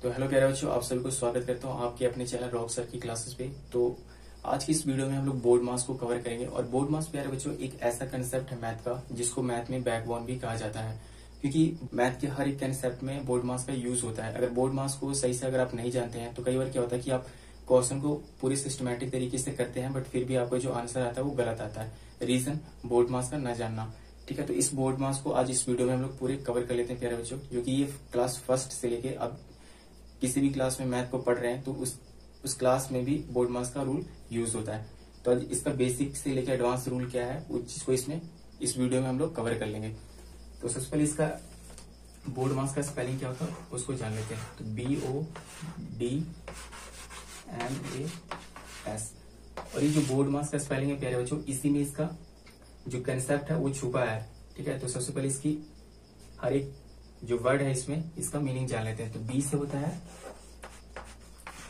तो हेलो प्यारे बच्चों, आप सभी को स्वागत करता हूँ आपके अपने चैनल रॉक सर की क्लासेस पे। तो आज की इस वीडियो में हम लोग बोर्ड मास को कवर करेंगे। और बोर्ड मास प्यारे बच्चों एक ऐसा कंसेप्ट है मैथ का जिसको मैथ में बैकबोन भी कहा जाता है, क्योंकि मैथ के हर एक कंसेप्ट में बोर्ड मास का यूज होता है। अगर बोर्ड मास को सही से अगर आप नहीं जानते हैं तो कई बार क्या होता है कि आप क्वेश्चन को पूरी सिस्टमेटिक तरीके से करते हैं बट फिर भी आपको जो आंसर आता है वो गलत आता है। रीजन बोर्ड मास का न जानना। ठीक है, तो इस बोर्ड मास को आज इस वीडियो में हम लोग पूरे कवर कर लेते हैं प्यारे बच्चों, जो कि ये क्लास फर्स्ट से लेके अब किसी भी क्लास में मैथ को पढ़ रहे हैं तो उस क्लास में भी बोर्ड मास का रूल यूज होता है। तो आज इसका बेसिक से लेकर एडवांस रूल क्या है उस चीज को इस वीडियो में हम लोग कवर कर लेंगे। तो सबसे पहले इसका बोर्ड मास का स्पेलिंग क्या होता है उसको जान लेते हैं। तो BODMAS। और ये जो बोर्ड मास का स्पेलिंग है प्यारे बच्चों, इसी में इसका जो कंसेप्ट है वो छुपा है। ठीक है, तो सबसे पहले इसकी हर एक जो वर्ड है इसमें इसका मीनिंग जान लेते हैं। तो B से होता है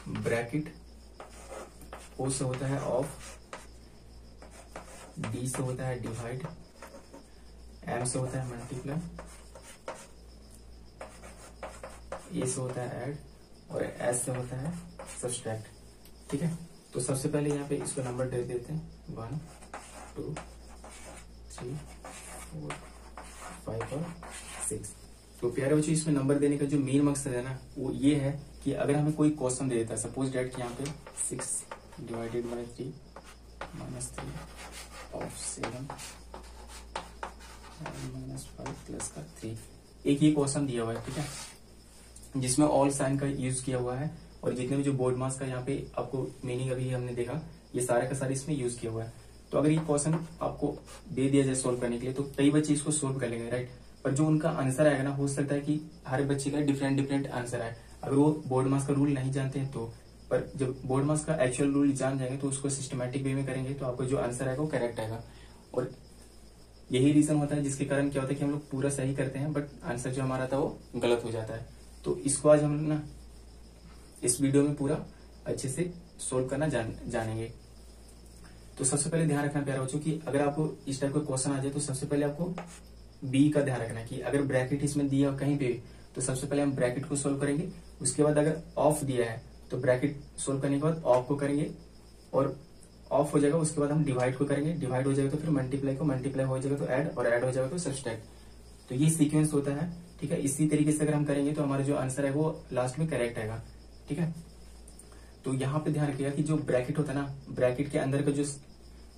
ब्रैकेट, O से होता है ऑफ, D से होता है डिवाइड, M से होता है मल्टीप्लाई, A से होता है ऐड और S से होता है सब्सट्रैक्ट। ठीक है, तो सबसे पहले यहाँ पे इसको नंबर दे देते हैं 1 2 3 4 5 और 6। तो प्यारे बच्चों इसमें नंबर देने का जो मेन मकसद है ना वो ये है कि अगर हमें कोई क्वेश्चन दे देता है, सपोज डेट कि यहाँ पे 6 divided by 3 minus 3 of 7 minus 5 plus का 3, एक ये क्वेश्चन दिया हुआ है। ठीक है, जिसमें ऑल साइन का यूज किया हुआ है और जितने भी जो बोर्ड मास का यहाँ पे आपको मीनिंग अभी हमने देखा ये सारा का सारा इसमें यूज किया हुआ है। तो अगर ये क्वेश्चन आपको दे दिया जाए सोल्व करने के लिए तो कई बच्चे इसको सोल्व कर लेंगे, राइट। पर जो उनका आंसर आएगा ना, हो सकता है कि हर बच्चे का डिफरेंट आंसर आए अगर वो बोर्ड मास का रूल नहीं जानते हैं तो। पर जब बोर्ड मास का एक्चुअल रूल जान जाएंगे तो उसको सिस्टमैटिक वे में करेंगे तो आपको जो आंसर आएगा वो करेक्ट आएगा। और यही रीजन होता है जिसके कारण क्या होता है कि हम लोग पूरा सही करते हैं बट आंसर जो हमारा था वो गलत हो जाता है। तो इसको आज हम ना इस वीडियो में पूरा अच्छे से सोल्व करना जानेंगे। तो सबसे पहले ध्यान रखना प्यारे बच्चों कि अगर आपको इस टाइप का क्वेश्चन आ जाए तो सबसे पहले आपको बी का ध्यान रखना कि अगर ब्रैकेट इसमें दिया कहीं पे तो सबसे पहले हम ब्रैकेट को सोल्व करेंगे। उसके बाद अगर ऑफ दिया है तो ब्रैकेट सोल्व करने के बाद ऑफ को करेंगे और ऑफ हो जाएगा उसके बाद हम डिवाइड को करेंगे, डिवाइड हो जाएगा तो फिर मल्टीप्लाई को, मल्टीप्लाई हो जाएगा तो ऐड और ऐड हो जाएगा तो सब्सट्रैक्ट। तो ये सीक्वेंस होता है। ठीक है, इसी तरीके से अगर हम करेंगे तो हमारा जो आंसर है वो लास्ट में करेक्ट आएगा। ठीक है, तो यहाँ पे ध्यान रखिएगा कि जो ब्रैकेट होता है ना, ब्रैकेट के अंदर का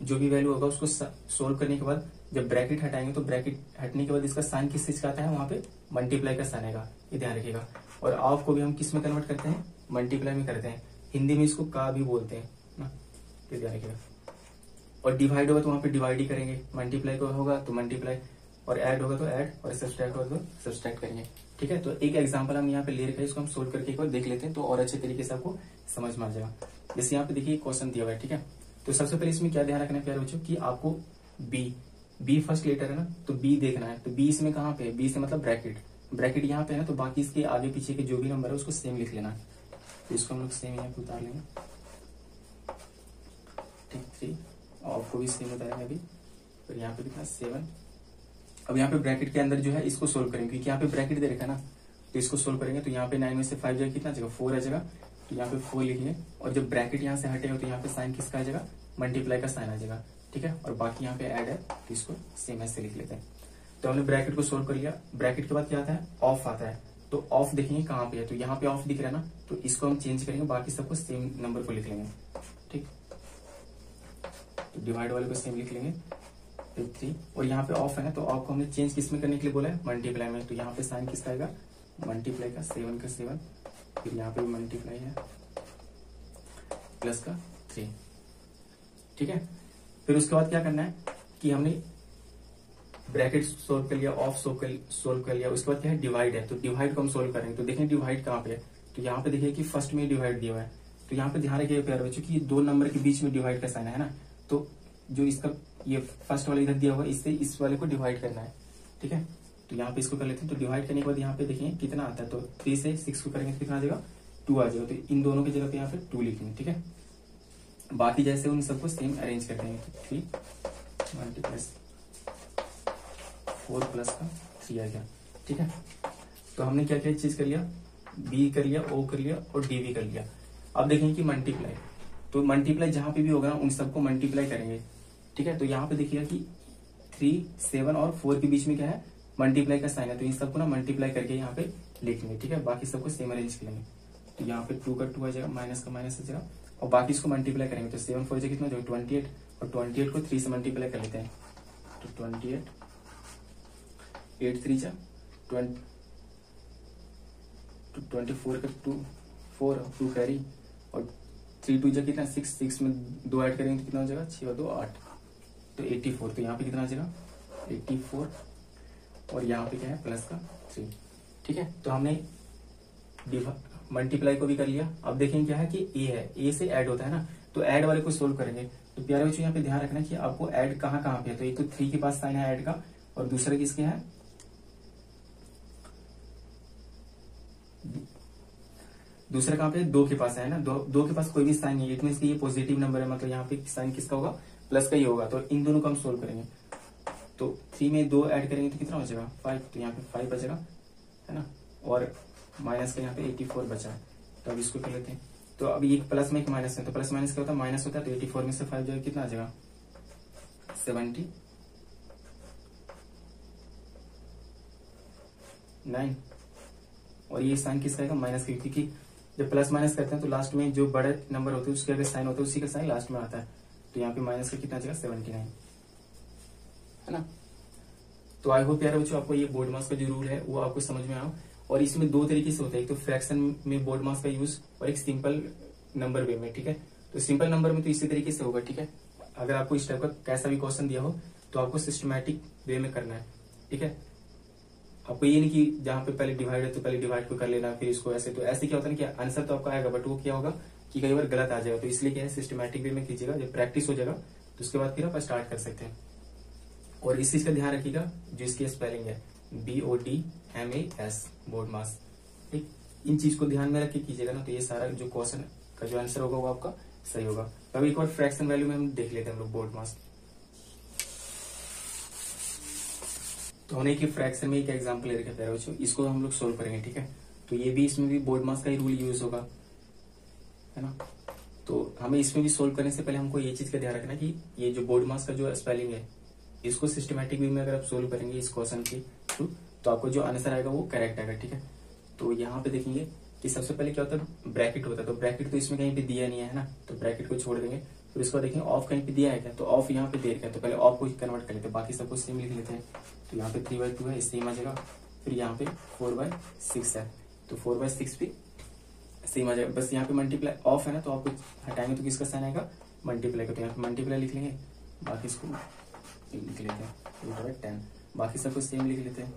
जो भी वैल्यू होगा उसको सोल्व करने के बाद जब ब्रैकेट हटाएंगे तो ब्रैकेट हटने के बाद इसका साइन किस चीज का आता है, वहां पे मल्टीप्लाई का साइन आएगा, ये ध्यान रखिएगा। और ऑफ को भी हम किस में कन्वर्ट करते हैं, मल्टीप्लाई में करते हैं। हिंदी में इसको का भी बोलते हैं ना, ये ध्यान रखिएगा। और डिवाइड होगा तो वहां पे डिवाइड ही करेंगे, मल्टीप्लाई को होगा तो मल्टीप्लाई और ऐड होगा तो ऐड और सब्सट्रैक्ट होगा तो सब्सट्रैक्ट करेंगे। ठीक है, तो एक एग्जांपल हम यहाँ पे ले रखे हैं, इसको हम सोल्व करके एक बार देख लेते हैं तो और अच्छे तरीके से आपको समझ में आ जाएगा। जैसे यहाँ पे देखिए क्वेश्चन दिया हुआ है। ठीक है, तो सबसे पहले इसमें क्या ध्यान रखना है प्यारे बच्चों कि आपको बी फर्स्ट लेटर है ना, तो बी देखना है। तो बी इसमें कहाँ पे है, बी से मतलब ब्रैकेट यहाँ पे है ना, तो बाकी इसके आगे पीछे के जो भी नंबर है उसको सेम लिख लेना। तो इसको हम लोग सेम यहाँ पे उतार लेंगे। ठीक, 3 ऑफ को भी सेम उतारेंगे अभी। फिर यहाँ पे कितना 7। अब यहाँ पे ब्रैकेट के अंदर जो है इसको सोल्व करेंगे क्योंकि यहाँ पे ब्रैकेट दे रखा है ना, तो इसको सोल्व करेंगे। तो यहाँ पे 9 में से 5 जाएगा कितना जगह 4 आ जाएगा, तो यहाँ पे 4 लिखेंगे। और जब ब्रैकेट यहाँ से हटेगा तो यहाँ पे साइन किसका आ जाएगा, मल्टीप्लाई का साइन आ जाएगा। ठीक है, और बाकी यहाँ पे ऐड है तो इसको सेम ऐसे लिख लेते हैं। तो हमने ब्रैकेट को सोल्व कर लिया। ब्रैकेट के बाद क्या आता है, ऑफ आता है। तो ऑफ देखेंगे कहाँ पे है, तो यहाँ पे ऑफ दिख रहा है ना, तो इसको हम चेंज करेंगे, बाकी सबको सेम नंबर को लिख लेंगे। ठीक, तो डिवाइड वाले को सेम लिख लेंगे। 3 और यहाँ पे ऑफ है ना, तो ऑफ को हमने चेंज किस में करने के लिए बोला है, मल्टीप्लाई में। तो यहाँ पे साइन किसका आएगा, मल्टीप्लाई का, 7 का 7। फिर यहाँ पे भी मल्टीप्लाई है प्लस का 3। ठीक है, फिर उसके बाद क्या करना है कि हमने ब्रैकेट सोल्व कर लिया, ऑफ सोल्व कर लिया। उसके बाद क्या है, डिवाइड है। तो डिवाइड को हम सोल्व करेंगे। तो देखें डिवाइड कहाँ पे है, तो यहाँ पे देखिए कि फर्स्ट में डिवाइड दिया हुआ है। तो यहाँ पे ध्यान रखिएगा प्यारे बच्चों कि 2 नंबर के बीच में डिवाइड का साइन है ना, तो जो इसका ये फर्स्ट वाला इधर दिया हुआ है इससे इस वाले को डिवाइड करना है। ठीक है, तो यहाँ पे इसको कर लेते हैं। तो डिवाइड करने के बाद यहाँ पे देखिए कितना आता है, तो 3 से 6 को करेंगे तो कितना आ जाएगा, 2 आ जाएगा। तो इन दोनों की जगह पे यहाँ पे 2 लिखेंगे। ठीक है, बाकी जैसे उन सबको सेम अरेंज कर देंगे। तो 3 मल्टीप्लाई 4 प्लस का 3 आ गया। ठीक है, तो हमने क्या क्या चीज कर लिया, बी कर लिया, ओ कर लिया और डी भी कर लिया। अब देखेंगे कि मल्टीप्लाई, तो मल्टीप्लाई जहां पे भी होगा उन सबको मल्टीप्लाई करेंगे, ठीक है। तो यहाँ पे देखिएगा कि 3, 7 और 4 के बीच में क्या है, मल्टीप्लाई का साइन है, तो इन सबको ना मल्टीप्लाई करके यहाँ पे लिखेंगे, ठीक है। बाकी सबको सेम अरेंज करेंगे, तो यहाँ पे 2 का 2 आ जाएगा, माइनस का माइनस आ जाएगा, और बाकी इसको मल्टीप्लाई करेंगे, तो 7 4 कितना हो जाएगा 28, और 28 को 3 से मल्टीप्लाई कर लेते हैं, तो 28, 8 3 जा 24 का 2 4 2 कैरी, और 3 2 जा कितना 6 6 में 2 ऐड करेंगे तो कितना हो जाएगा 6 और 2 8, तो 84, तो यहाँ पे कितना आ जाएगा 84, और यहाँ पे क्या है प्लस का 3, ठीक है। तो हमने मल्टीप्लाई को भी कर लिया। अब देखेंगे क्या है कि ए है, ए से ऐड होता है ना, तो ऐड वाले को सोल्व करेंगे। तो प्यारे बच्चों यहाँ पे ध्यान रखना कि आपको ऐड कहाँ कहाँ पे है, तो एक तो 3 के पास साइन है ऐड का, और दूसरा किसके है, दूसरा कहाँ पे 2 के पास है ना, 2 के पास कोई भी साइन नहीं है, इट मींस कि ये पॉजिटिव नंबर है, मतलब यहाँ पे साइन किसका होगा, प्लस का ही होगा, तो इन दोनों को हम सोल्व करेंगे। तो 3 में 2 ऐड करेंगे तो कितना हो जाएगा 5, तो यहाँ पे 5 बचेगा, है ना, और माइनस का यहाँ पे 84 बचा है, तो अब इसको कर लेते हैं। तो अब एक प्लस में एक माइनस है, तो प्लस माइनस क्या होता है, माइनस होता है, तो 84 में से 5 जाएगा कितना आ जाएगा 79, और ये साइन किसका आएगा, माइनस का, क्योंकि जब प्लस माइनस करते हैं तो लास्ट में जो बड़े नंबर होते हैं उसके अगर साइन होता है उसी का साइन लास्ट में आता है, तो यहाँ पे माइनस का कितना आ जाएगा 79, है ना। तो आई होप प्यारे बच्चों आपको ये बोर्ड मास का जो रूल है वो आपको समझ में आया, और इसमें 2 तरीके से होता है, एक तो फ्रैक्शन में बोर्ड मास का यूज और एक सिंपल नंबर वे में, ठीक है। तो सिंपल नंबर में तो इसी तरीके से होगा, ठीक है। अगर आपको इस टाइप का कैसा भी क्वेश्चन दिया हो तो आपको सिस्टमैटिक वे में करना है, ठीक है। आपको ये नहीं कि जहां पे पहले डिवाइड है तो पहले डिवाइड को कर लेना फिर इसको ऐसे, तो ऐसे क्या होता है कि आंसर तो आपका आएगा बट वो क्या होगा कि कई बार गलत आ जाएगा, तो इसलिए क्या है सिस्टमैटिक वे में कीजिएगा, जब प्रैक्टिस हो जाएगा तो उसके बाद फिर आप स्टार्ट कर सकते हैं। और इस चीज का ध्यान रखिएगा जो इसकी स्पेलिंग है BODMAS बोर्ड मास, ठीक, इन चीज को ध्यान में रख के कीजिएगा ना, तो ये सारा जो क्वेश्चन का जो आंसर होगा वो आपका सही होगा। अब एक बार फ्रैक्शन वैल्यू में हम देख लेते हैं हम लोग बोर्ड मास। तो हमने एक फ्रैक्शन में एक एग्जाम्पल ले रखा है बच्चों, इसको हम लोग सोल्व करेंगे, ठीक है। तो ये भी इसमें भी बोर्ड मास का ही रूल यूज होगा, है ना। तो हमें इसमें भी सोल्व करने से पहले हमको ये चीज का ध्यान रखना कि ये जो बोर्ड मास का जो स्पेलिंग है इसको सिस्टमैटिक वे में अगर आप सोल्व करेंगे इस क्वेश्चन के थ्रू तो आपको जो आंसर आएगा वो करेक्ट आएगा, ठीक है। तो यहाँ पे देखेंगे कि सबसे पहले क्या होता है ब्रैकेट होता है, तो ब्रैकेट तो इसमें कहीं पे दिया नहीं है ना, तो ब्रैकेट को छोड़ देंगे। फिर इसको देखेंगे ऑफ कहीं पे दिया है क्या, तो ऑफ यहाँ पे दे रखा है, तो पहले ऑफ को कन्वर्ट कर लेते हैं, बाकी सबको सेम लिख लेते हैं। तो यहाँ पे 3/2 है, सेम आ जाएगा। फिर यहाँ पे 4/6 है, तो 4/6 भी सेम आ जाएगा। बस यहाँ पे मल्टीप्लाई ऑफ है ना, तो आपको हटाएंगे तो किसका साइन आएगा मल्टीप्लाई का, तो यहाँ पे मल्टीप्लाई लिख लेंगे, बाकी इसको लिख लेते हैं √10, बाकी सबको सेम लिख लेते हैं।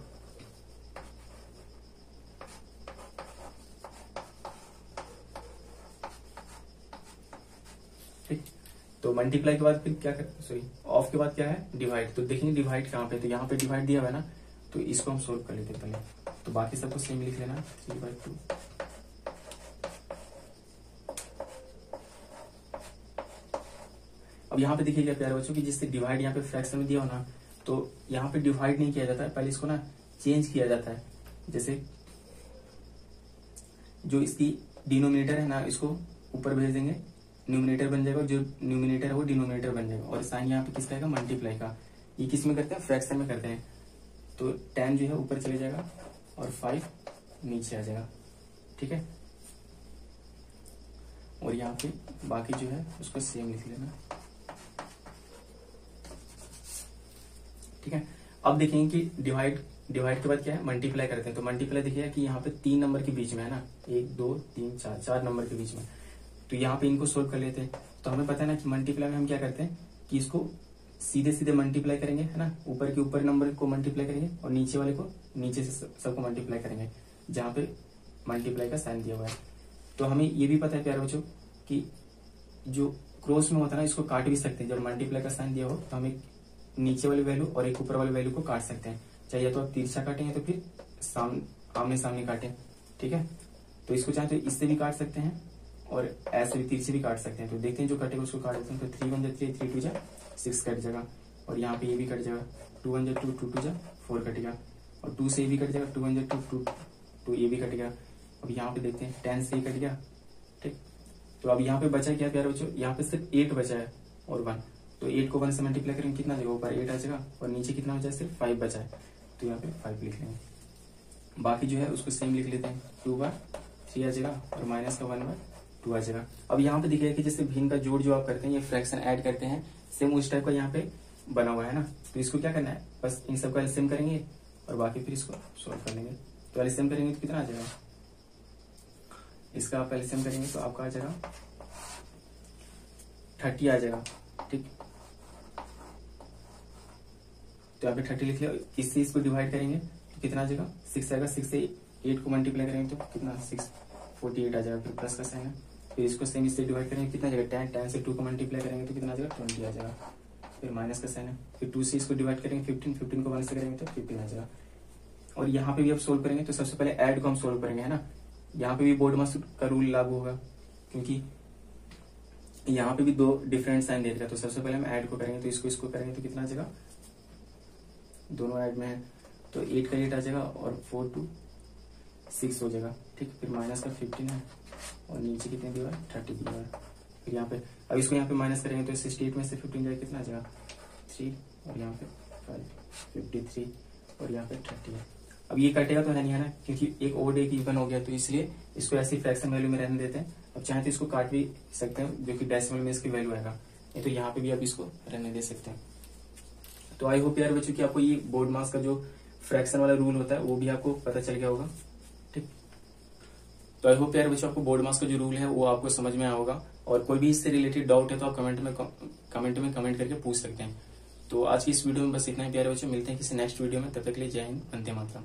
ठीक, तो मल्टीप्लाई के बाद फिर क्या कर, सॉरी ऑफ के बाद क्या है डिवाइड, तो देखेंगे डिवाइड कहाँ पे, तो यहाँ पे डिवाइड दिया हुआ है ना, तो इसको हम सोल्व कर लेते हैं पहले। तो बाकी सबको सेम लिख लेना 3/2। अब यहाँ पे देखिएगा प्यारे बच्चों की जिससे डिवाइड यहाँ पे फ्रैक्शन में दिया हो ना, तो यहाँ पे डिवाइड नहीं किया जाता है, पहले इसको ना चेंज किया जाता है। जैसे जो इसकी डिनोमिनेटर है ना इसको ऊपर भेज देंगे, न्यूमिनेटर बन जाएगा, जो न्यूमिनेटर है वो डिनोमिनेटर बन जाएगा, और साइन यहाँ पे किसका आएगा मल्टीप्लाई का। ये किस में करते हैं फ्रैक्शन में करते हैं, तो 10 जो है ऊपर चले जाएगा और 5 नीचे आ जाएगा, ठीक है। और यहाँ पे बाकी जो है उसको सेम लिख लेना, ठीक है। अब देखेंगे कि डिवाइड के बाद क्या है मल्टीप्लाई करते हैं, तो मल्टीप्लाई देखिएगा कि यहाँ पे 3 नंबर के बीच में है ना, 1 2 3 4 नंबर के बीच में, तो यहाँ पे इनको सोल्व कर लेते हैं। तो हमें पता है ना कि मल्टीप्लाई में हम क्या करते हैं कि इसको सीधे सीधे मल्टीप्लाई करेंगे, है ना, ऊपर के ऊपर नंबर को मल्टीप्लाई करेंगे और नीचे वाले को नीचे से सबको मल्टीप्लाई करेंगे जहाँ पे मल्टीप्लाई का साइन दिया हुआ है। तो हमें ये भी पता है प्यारे बच्चों कि जो क्रॉस में होता है ना इसको काट भी सकते हैं, जब मल्टीप्लाई का साइन दिया हो तो हमें नीचे वाली वैल्यू और एक ऊपर वाली वैल्यू को काट सकते हैं, चाहिए तो आप तिरछा काटेंगे तो फिर आमने सामने काटें, ठीक है। तो इसको चाहे तो इससे भी काट सकते हैं और ऐसे भी तीर से भी काट सकते हैं। तो देखते हैं जो कटेगा उसको काट देते हैं। तो 3 1 जा 3 3 2 जा 6 कट जाएगा, और यहाँ पे ये भी कट जाएगा, 2 1 जा 2 2 2 जा 4 कटेगा, और 2 से ये भी कट जाएगा, 2 1 जा 2 2 2 ये भी कटेगा, अब यहाँ पे देखते हैं 10 से कट गया, ठीक। तो अब यहाँ पे बचा क्या प्यारे बच्चों, यहाँ पे सिर्फ 8 बचा है और 1, तो 8 को 1 से मल्टीप्लाई करेंगे कितना जगह, ऊपर 8 आ जाएगा और नीचे कितना बचा है, सिर्फ 5 बचा है, तो यहाँ पे 5 लिख लेंगे। बाकी जो है उसको सेम लिख लेते हैं, 2/3 आ जाएगा और माइनस का 1/2 आ जाएगा। अब यहाँ पे दिखेगा कि जैसे भिन्न का जोड़ जो आप करते हैं, ये फ्रैक्शन ऐड करते हैं, सेम उस टाइप का यहाँ पे बना हुआ है ना। तो इसको क्या करना है, बस इन सबका एलसीएम करेंगे और बाकी फिर इसको सॉल्व कर लेंगे। तो एलसीएम करेंगे तो कितना आ जाएगा, इसका आप एलसीएम करेंगे तो आपका आ जाएगा 30 आ जाएगा, ठीक। तो यहाँ पे 30 लिख लिया, इससे इसको डिवाइड करेंगे तो कितना आ जाएगा, 6 आएगा। 6 से 8 को मल्टीप्लाई करेंगे तो कितना, 648 आ जाएगा, फिर प्लस का साइन है। फिर इसको सेम इससे डिवाइड करेंगे कितना आ जाएगा, 10 से 2 को मल्टीप्लाई करेंगे तो कितना आ जाएगा, 20 आ जाएगा, फिर माइनस का साइन है। फिर 2 से इसको डिवाइड करेंगे 15 को 1 से करेंगे तो 15 आ जाएगा। और यहाँ पे भी अब सोल्व करेंगे तो सबसे पहले ऐड को हम सोल्व करेंगे, है ना। यहाँ पे भी बोर्ड मास का रूल लागू होगा, क्योंकि यहाँ पे भी 2 डिफरेंट साइन दे रखा है। तो सबसे पहले हम ऐड को करेंगे, तो इसको करेंगे तो कितना आ जाएगा, दोनों ऐड में है तो 8 का 8 आ जाएगा और 4 2 6 हो जाएगा, ठीक। फिर माइनस का 15 है और नीचे कितने दिया है, 30 दिया है। फिर यहाँ पे अब इसको यहाँ पे माइनस करेंगे तो 68 में से 15 जाएगा, कितना आ जाएगा, 3 और यहाँ पे 5 53 और यहाँ पे 30 है। अब ये कटेगा तो है नहीं, है ना, क्योंकि एक ओड एक इवन हो गया, तो इसलिए इसको ऐसी फ्रैक्शन वैल्यू में रहने देते हैं। अब चाहे तो इसको काट भी सकते हैं, जो कि डेसिमल में इसकी वैल्यू आएगा, नहीं तो यहाँ पे भी आप इसको रहने दे सकते हैं। तो आई होप यार बच्चों कि आपको ये बोर्ड मास का जो फ्रैक्शन वाला रूल होता है वो भी आपको पता चल गया होगा, ठीक। तो आई होप यार बच्चों आपको बोर्ड मास का जो रूल है वो आपको समझ में आया होगा। और कोई भी इससे रिलेटेड डाउट है तो आप कमेंट में कमेंट करके पूछ सकते हैं। तो आज की इस वीडियो में बस इतना ही प्यारे बच्चों, मिलते हैं किसी नेक्स्ट वीडियो में, तब तक के लिए जय हिंद, वंदे मातरम।